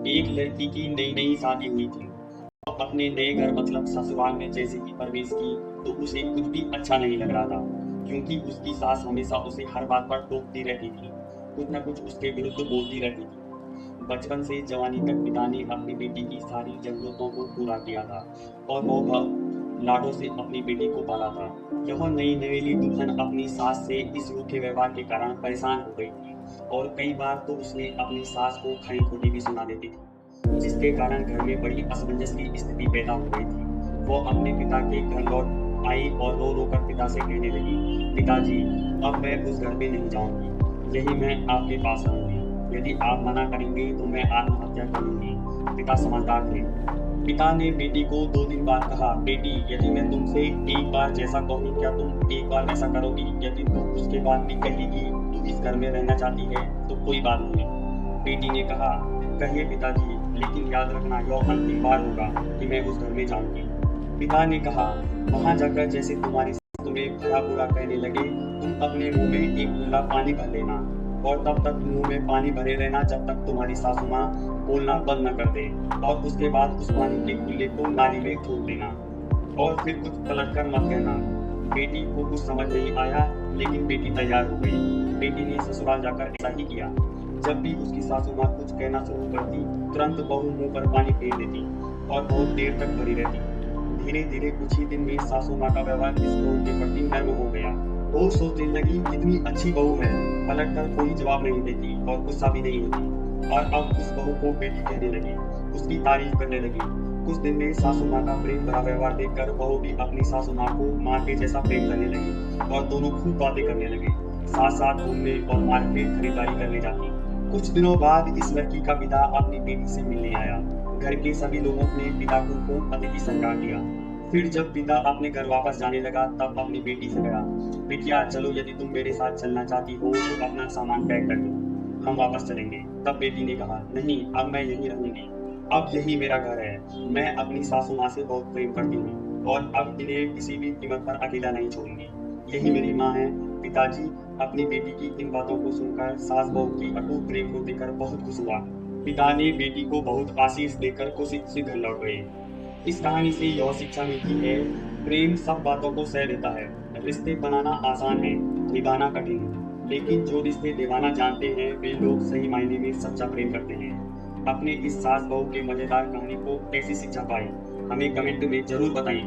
एक लड़की की नई नई शादी हुई थी। वो अपने नए घर मतलब ससुराल में जैसे ही प्रवेश की तो उसे कुछ भी अच्छा नहीं लग रहा था, क्योंकि उसकी सास हमेशा उसे हर बात पर टोकती रहती थी, कुछ न कुछ उसके विरुद्ध बोलती रहती थी। बचपन से जवानी तक पिता ने अपनी बेटी की सारी जरूरतों को पूरा किया था और वो लाडों से अपनी बेटी को पाला था। यह नई नवेली दुल्हन अपनी सास से इस रूखे व्यवहार के कारण परेशान हो गई थी और कई बार तो उसने अपनी सास को खरी खोटी भी सुना देती थी, जिसके कारण घर में बड़ी असमंजस की स्थिति पैदा हो गई थी। वो अपने पिता के घर लौट आई और रो रो कर पिता से कहने लगी, पिताजी, अब मैं उस घर में नहीं जाऊंगी, यही मैं आपके पास रहूंगी। यदि आप मना करेंगे तो मैं आत्महत्या करूंगी। पिता समझदार थे। पिता ने बेटी को 2 दिन बाद कहा, बेटी, यदि मैं तुमसे एक बार जैसा कहूँ क्या तुम एक बार वैसा करोगी? यदि तुम उसके बाद भी कहेगी तू इस घर में रहना चाहती है तो कोई बात नहीं। बेटी ने कहा, कहिए पिताजी, लेकिन याद रखना यह अंतिम बार होगा कि मैं उस घर में जाऊंगी। पिता ने कहा, वहां जाकर जैसे तुम्हारी सास तुम्हें भला बुरा कहने लगे, तुम अपने मुंह में एक कुल्ला पानी भर लेना और तब तक मुंह में पानी भरे रहना जब तक तुम्हारी सासू माँ बोलना बंद न कर दे, और उसके बाद उस पानी के कुल्ले को नाली में छोड़ देना और फिर कुछ पलट कर मत कहना। बेटी को कुछ समझ नहीं आया, लेकिन बेटी तैयार हो गई। बेटी ने ससुराल जाकर ऐसा ही किया। जब भी उसकी सासू माँ कुछ कहना शुरू करती, तुरंत बहू मुंह पर पानी फेर देती और बहुत देर तक भरी रहती। धीरे धीरे कुछ ही दिन में सासू माँ का व्यवहार इस बहू के प्रति नर्म हो गया। वो सोचने लगी, कितनी अच्छी बहू है, पलट कर कोई जवाब नहीं देती और गुस्सा भी नहीं होती। और अब उस बहू को बेटी कहने लगी, उसकी तारीफ करने लगी। कुछ दिन में सासू माँ का प्रेम भरा व्यवहार देखकर बहू भी अपनी सासू माँ को माँ के जैसा प्रेम करने लगी और दोनों खूब बातें करने लगे, साथ साथ घूमने और मार्केट खरीदारी करने जाती। कुछ दिनों बाद इस लड़की का पिता अपनी बेटी से मिलने आया। घर के सभी लोगों ने पिता को खूब अतिथि सत्कार दिया। फिर जब पिता अपने घर वापस जाने लगा तब अपनी बेटी से कहा, बिटिया चलो, यदि तुम मेरे साथ चलना चाहती हो तो अपना सामान पैक कर दो, हम वापस चलेंगे। तब बेटी ने कहा, नहीं, अब मैं यहीं रहूंगी, अब यही मेरा घर है। मैं अपनी सासू माँ से बहुत प्रेम करती हूँ और अब इन्हें किसी भी कीमत पर अकेला नहीं छोड़ूंगी, यही मेरी माँ है। पिताजी, अपनी बेटी की इन बातों को सुनकर सास बहू की अटूट प्रेम को देखकर बहुत खुश हुआ। पिता ने बेटी को बहुत आशीष देकर खुशी खुशी घर लौट गए। इस कहानी से यह शिक्षा मिलती है, प्रेम सब बातों को सह देता है। रिश्ते बनाना आसान है, निभाना कठिन है, लेकिन जो रिश्ते निभाना जानते हैं वे लोग सही मायने में सच्चा प्रेम करते हैं। अपने इस सास बहू के मजेदार कहानी को कैसी शिक्षा पाई, हमें कमेंट में जरूर बताएं।